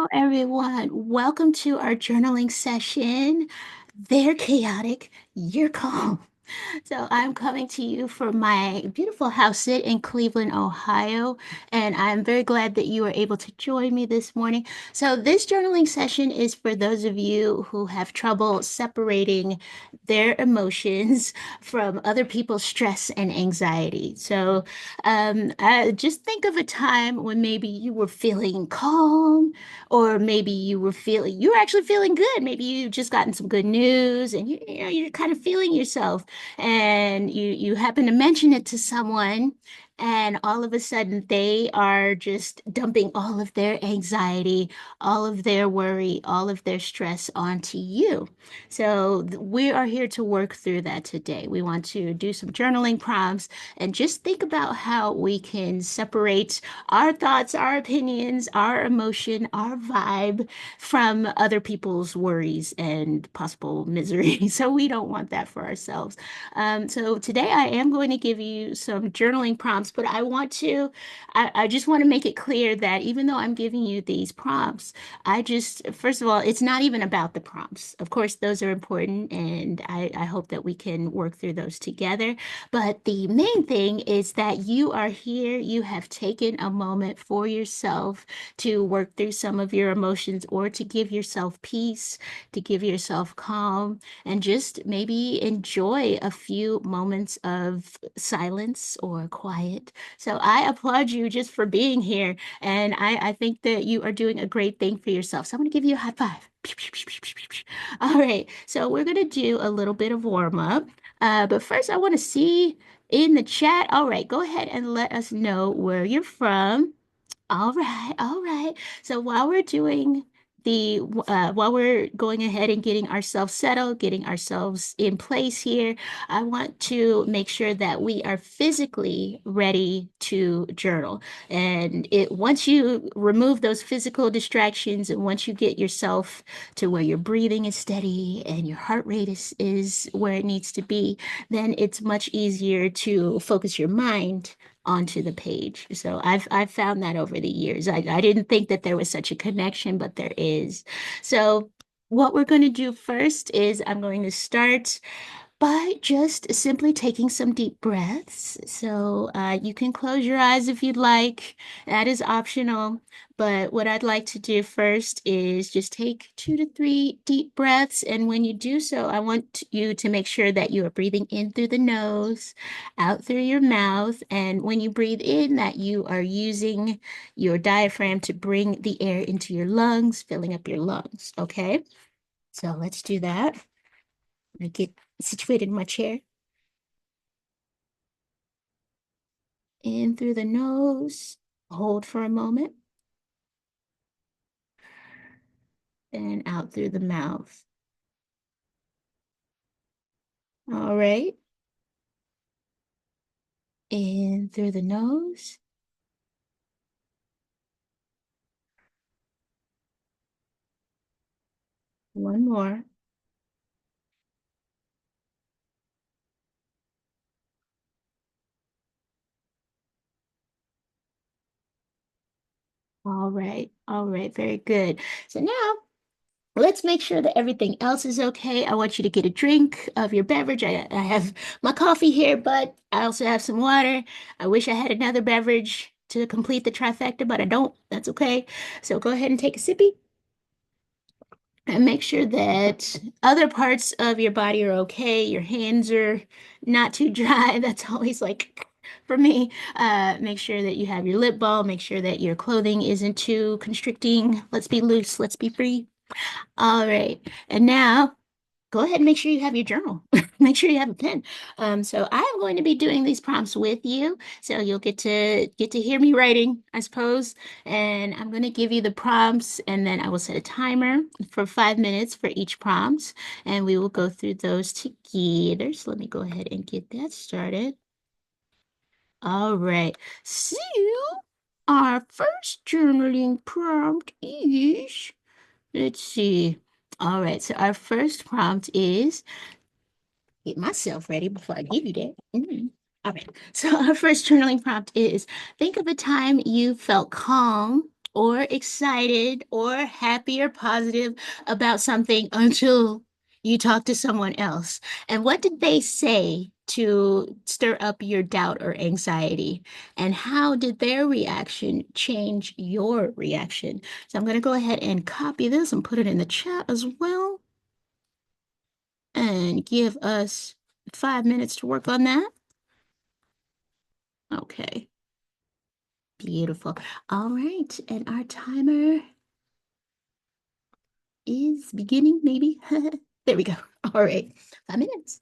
Hello, everyone. Welcome to our journaling session. They're chaotic, you're calm. So I'm coming to you from my beautiful house sit in Cleveland, Ohio, and I'm very glad that you were able to join me this morning. So this journaling session is for those of you who have trouble separating their emotions from other people's stress and anxiety. So just think of a time when maybe you were feeling calm, or maybe you were actually feeling good. Maybe you just gotten some good news, and you're kind of feeling yourself and you happen to mention it to someone, and all of a sudden they are just dumping all of their anxiety, all of their worry, all of their stress onto you. So we are here to work through that today. We want to do some journaling prompts and just think about how we can separate our thoughts, our opinions, our emotion, our vibe from other people's worries and possible misery. So we don't want that for ourselves. So today I am going to give you some journaling prompts, but I just want to make it clear that even though I'm giving you these prompts, first of all, it's not even about the prompts. Of course, those are important, and I hope that we can work through those together. But the main thing is that you are here, you have taken a moment for yourself to work through some of your emotions or to give yourself peace, to give yourself calm, and just maybe enjoy a few moments of silence or quiet. So I applaud you just for being here. And I think that you are doing a great thing for yourself. So I'm going to give you a high five. All right. So we're going to do a little bit of warm up. But first, I want to see in the chat. All right. Go ahead and let us know where you're from. All right, all right. So while we're going ahead and getting ourselves settled, getting ourselves in place here, I want to make sure that we are physically ready to journal. And once you remove those physical distractions, and once you get yourself to where your breathing is steady and your heart rate is where it needs to be, then it's much easier to focus your mind onto the page. So I've found that over the years. I didn't think that there was such a connection, but there is. So what we're going to do first is I'm going to start by just simply taking some deep breaths. So you can close your eyes if you'd like. That is optional. But what I'd like to do first is just take 2 to 3 deep breaths. And when you do so, I want you to make sure that you are breathing in through the nose, out through your mouth. And when you breathe in, that you are using your diaphragm to bring the air into your lungs, filling up your lungs. Okay? So let's do that. I get situated in my chair. In through the nose, hold for a moment, and out through the mouth. All right. In through the nose. One more. All right. All right. Very good. So now let's make sure that everything else is okay. I want you to get a drink of your beverage. I have my coffee here, but I also have some water. I wish I had another beverage to complete the trifecta, but I don't. That's okay. So go ahead and take a sippy. And make sure that other parts of your body are okay. Your hands are not too dry. That's always like for me. Make sure that you have your lip balm. Make sure that your clothing isn't too constricting. Let's be loose. Let's be free. All right. And now go ahead and make sure you have your journal. Make sure you have a pen. So I am going to be doing these prompts with you. So you'll get to hear me writing, I suppose. And I'm going to give you the prompts, and then I will set a timer for 5 minutes for each prompt, and we will go through those together. So let me go ahead and get that started. All right. So our first journaling prompt is, let's see. All right, so our first prompt is get myself ready before I give you that. All right. So our first journaling prompt is think of a time you felt calm or excited or happy or positive about something until you talk to someone else. And what did they say to stir up your doubt or anxiety? And how did their reaction change your reaction? So I'm going to go ahead and copy this and put it in the chat as well and give us 5 minutes to work on that. Okay, beautiful. All right, and our timer is beginning, maybe. There we go. All right, 5 minutes.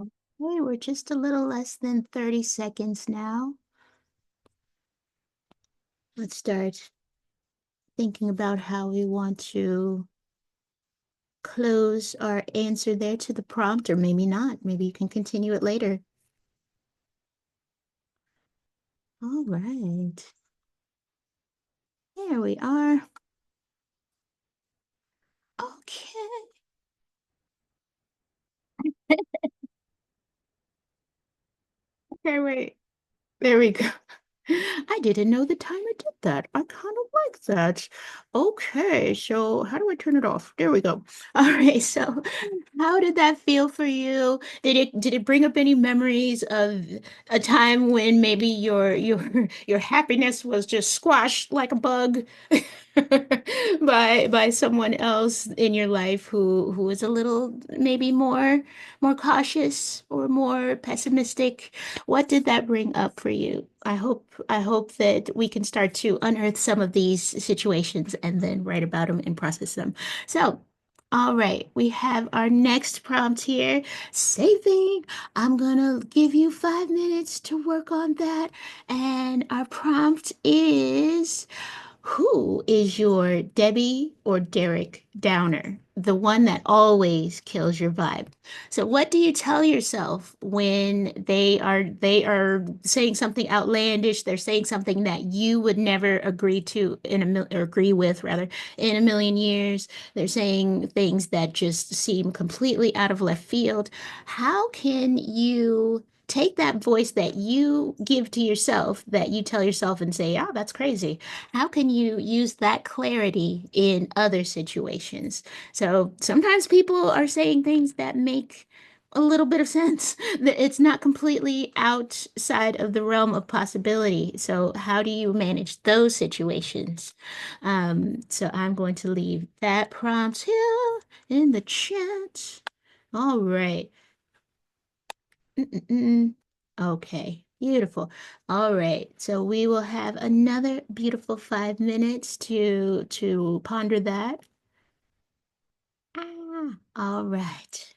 Okay, we're just a little less than 30 seconds now. Let's start thinking about how we want to close our answer there to the prompt, or maybe not. Maybe you can continue it later. All right. There we are. Okay. Okay, wait. There we go. I didn't know the timer did that. I kind of like that. Okay, so how do I turn it off? There we go. All right, so how did that feel for you? Did it bring up any memories of a time when maybe your happiness was just squashed like a bug by someone else in your life who was a little maybe more cautious or more pessimistic? What did that bring up for you? I hope that we can start to unearth some of these situations and then write about them and process them. So, all right, we have our next prompt here. Same thing. I'm gonna give you 5 minutes to work on that. And our prompt is, who is your Debbie or Derek Downer? The one that always kills your vibe. So what do you tell yourself when they are saying something outlandish? They're saying something that you would never agree to or agree with rather in a million years. They're saying things that just seem completely out of left field. How can you take that voice that you give to yourself, that you tell yourself and say, "Oh, that's crazy." How can you use that clarity in other situations? So sometimes people are saying things that make a little bit of sense. It's not completely outside of the realm of possibility. So how do you manage those situations? So I'm going to leave that prompt here in the chat. All right. Mm-mm-mm. Okay, beautiful. All right, so we will have another beautiful 5 minutes to ponder that. All right.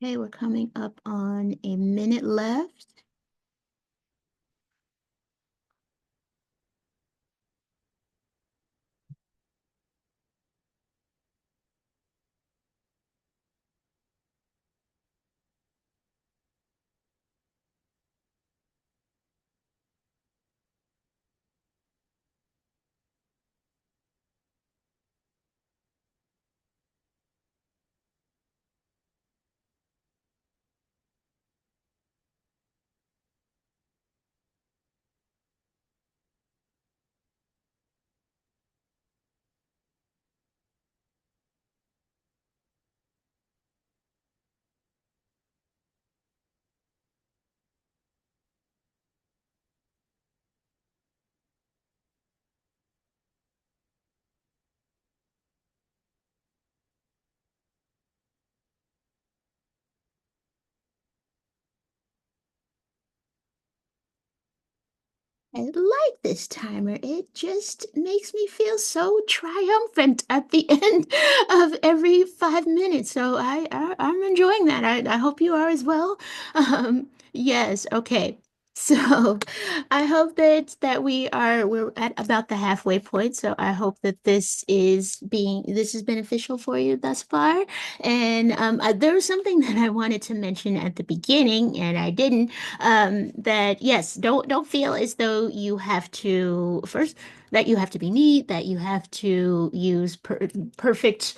Okay, we're coming up on a minute left. I like this timer. It just makes me feel so triumphant at the end of every 5 minutes. So I'm enjoying that. I hope you are as well. Yes, okay. So I hope that we're at about the halfway point. So I hope that this is beneficial for you thus far. And there was something that I wanted to mention at the beginning, and I didn't that yes, don't feel as though you have to first that you have to be neat, that you have to use perfect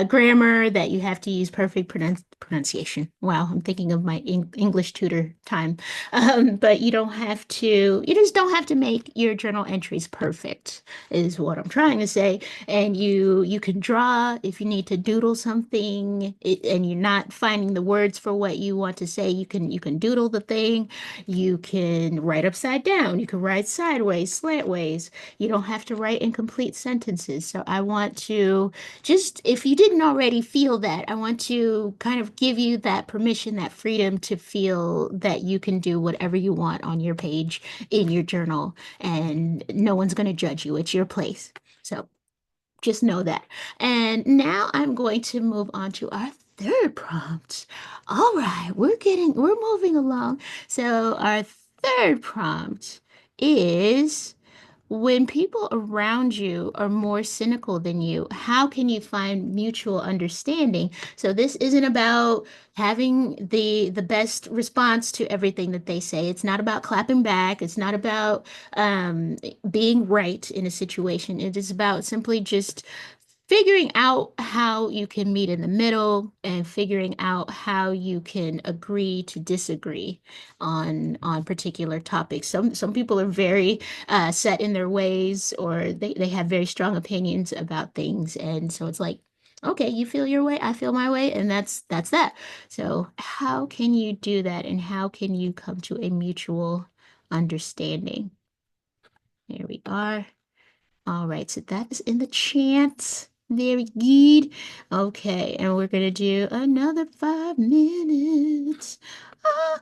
grammar, that you have to use perfect pronunciation. Wow, I'm thinking of my English tutor time. But you just don't have to make your journal entries perfect, is what I'm trying to say. And you can draw if you need to doodle something, and you're not finding the words for what you want to say. You can doodle the thing. You can write upside down. You can write sideways, slantways. You don't have to write incomplete sentences. So I want to just, if you didn't already feel that, I want to kind of give you that permission, that freedom to feel that you can do whatever you want on your page in your journal, and no one's going to judge you. It's your place. So just know that. And now I'm going to move on to our third prompt. All right, we're moving along. So our third prompt is, when people around you are more cynical than you, how can you find mutual understanding? So this isn't about having the best response to everything that they say. It's not about clapping back. It's not about being right in a situation. It is about simply just figuring out how you can meet in the middle, and figuring out how you can agree to disagree on particular topics. Some people are very set in their ways, or they have very strong opinions about things, and so it's like, okay, you feel your way, I feel my way, and that's that. So how can you do that, and how can you come to a mutual understanding? Here we are. All right, so that is in the chat. Very good. Okay, and we're gonna do another 5 minutes. Ah,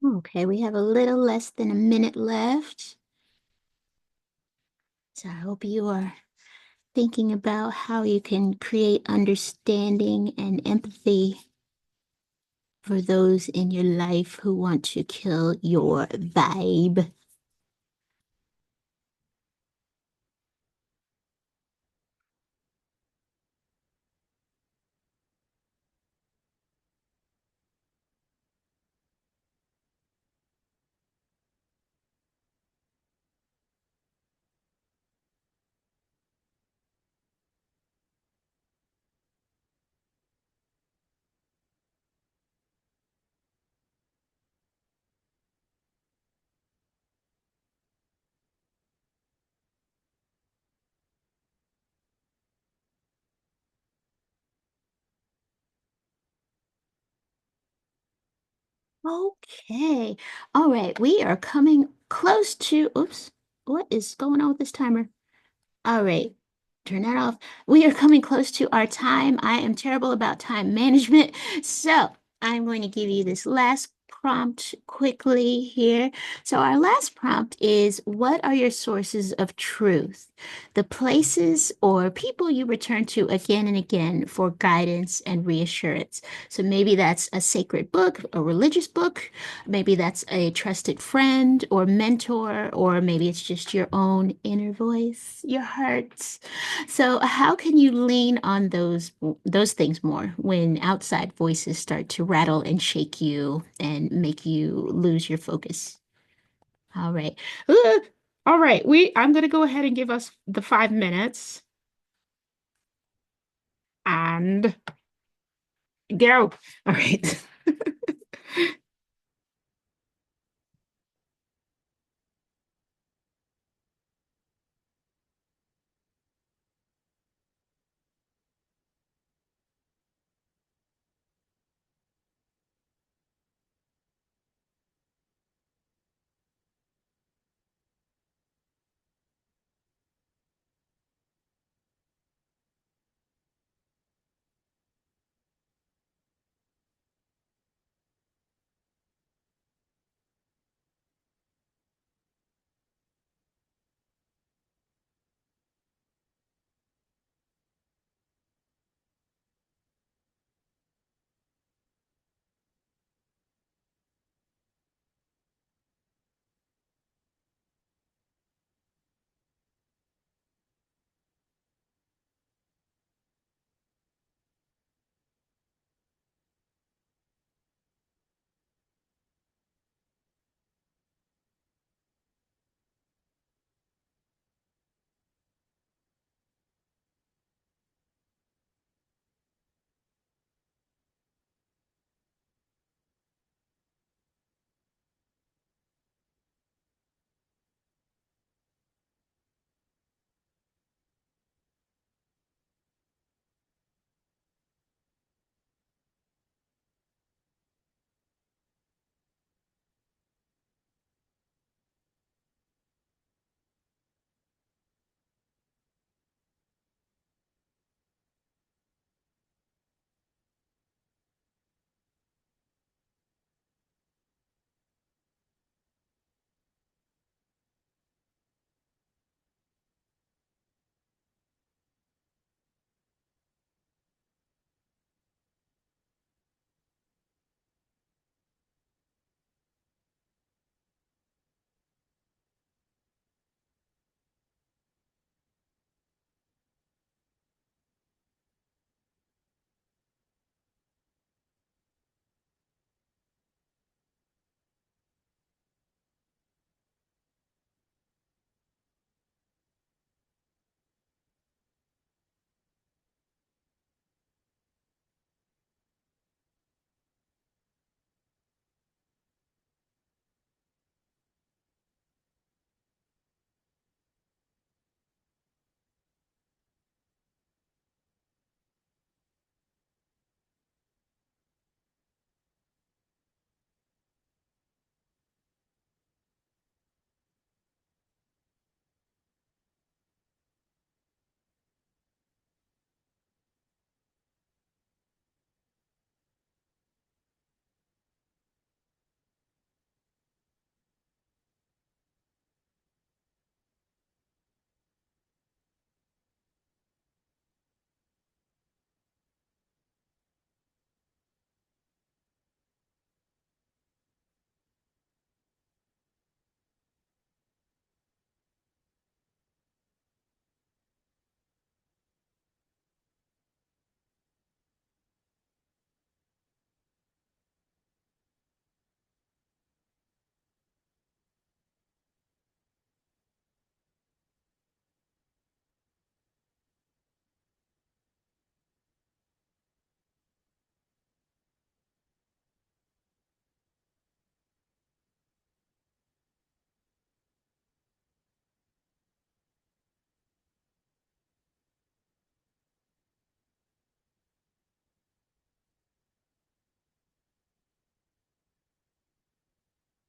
Okay, we have a little less than a minute left. So I hope you are thinking about how you can create understanding and empathy for those in your life who want to kill your vibe. Okay. All right. We are coming close to, oops, what is going on with this timer? All right. Turn that off. We are coming close to our time. I am terrible about time management. So I'm going to give you this last prompt quickly here. So our last prompt is, what are your sources of truth? The places or people you return to again and again for guidance and reassurance. So maybe that's a sacred book, a religious book. Maybe that's a trusted friend or mentor, or maybe it's just your own inner voice, your heart. So how can you lean on those things more when outside voices start to rattle and shake you and make you lose your focus? All right. Uh, all right. I'm going to go ahead and give us the 5 minutes and go. All right.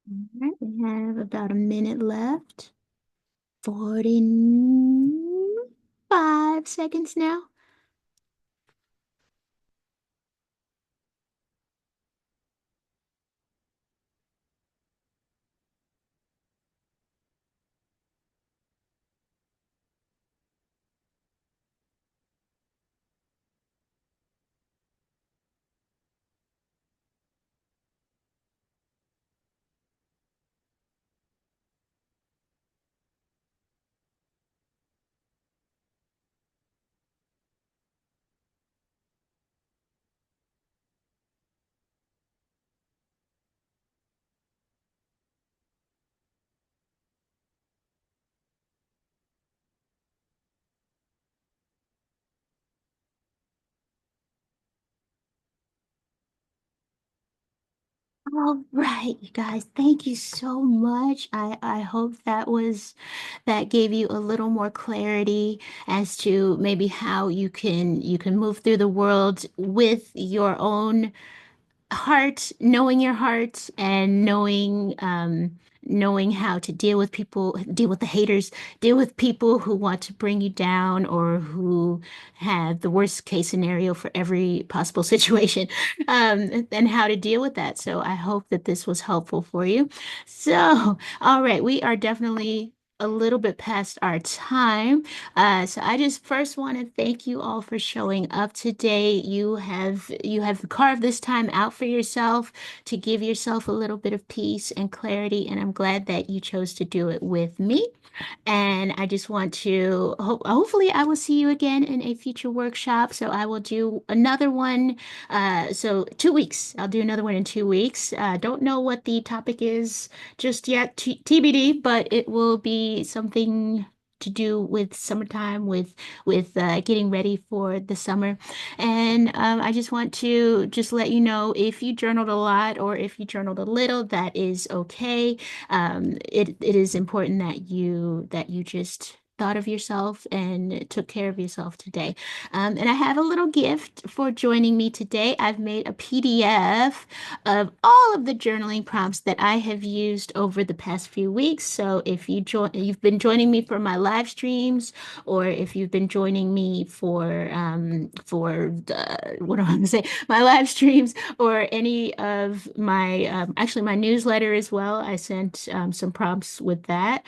All right, we have about a minute left. 45 seconds now. All right, you guys, thank you so much. I hope that gave you a little more clarity as to maybe how you can move through the world with your own heart, knowing your heart and knowing how to deal with people, deal with the haters, deal with people who want to bring you down or who have the worst case scenario for every possible situation, and how to deal with that. So I hope that this was helpful for you. So, all right, we are definitely a little bit past our time. So I just first want to thank you all for showing up today. You have carved this time out for yourself to give yourself a little bit of peace and clarity, and I'm glad that you chose to do it with me. And I just want to hopefully I will see you again in a future workshop. So I will do another one. So 2 weeks. I'll do another one in 2 weeks. Don't know what the topic is just yet, TBD, but it will be something to do with summertime, with getting ready for the summer. And I just want to just let you know if you journaled a lot or if you journaled a little, that is okay. It is important that you just thought of yourself and took care of yourself today. And I have a little gift for joining me today. I've made a PDF of all of the journaling prompts that I have used over the past few weeks. So if you've been joining me for my live streams, or if you've been joining me for what am I going to say, my live streams, or any of my actually my newsletter as well. I sent some prompts with that.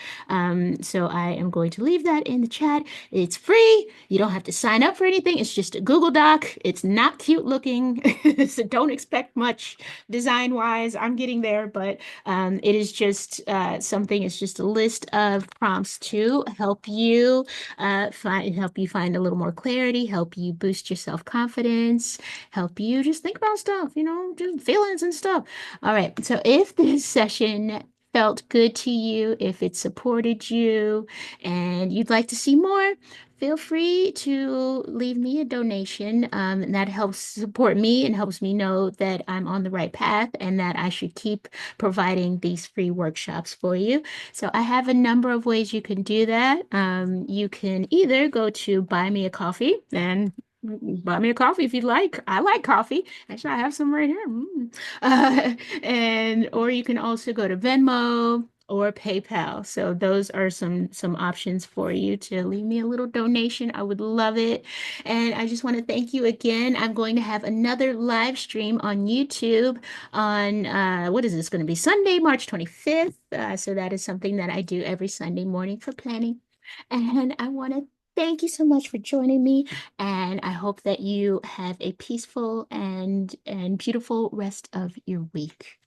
So I am going to leave that in the chat. It's free. You don't have to sign up for anything. It's just a Google Doc. It's not cute looking, so don't expect much design wise. I'm getting there, but it is just something. It's just a list of prompts to help you find a little more clarity, help you boost your self confidence, help you just think about stuff, just feelings and stuff. All right. So if this session felt good to you, if it supported you, and you'd like to see more, feel free to leave me a donation. And that helps support me and helps me know that I'm on the right path and that I should keep providing these free workshops for you. So I have a number of ways you can do that. You can either go to buy me a coffee and buy me a coffee if you'd like. I like coffee. Actually, I have some right here. And or you can also go to Venmo or PayPal. So those are some options for you to leave me a little donation. I would love it. And I just want to thank you again. I'm going to have another live stream on YouTube on what is this going to be? Sunday, March 25th. So that is something that I do every Sunday morning for planning. And I want to thank you so much for joining me. And I hope that you have a peaceful and beautiful rest of your week.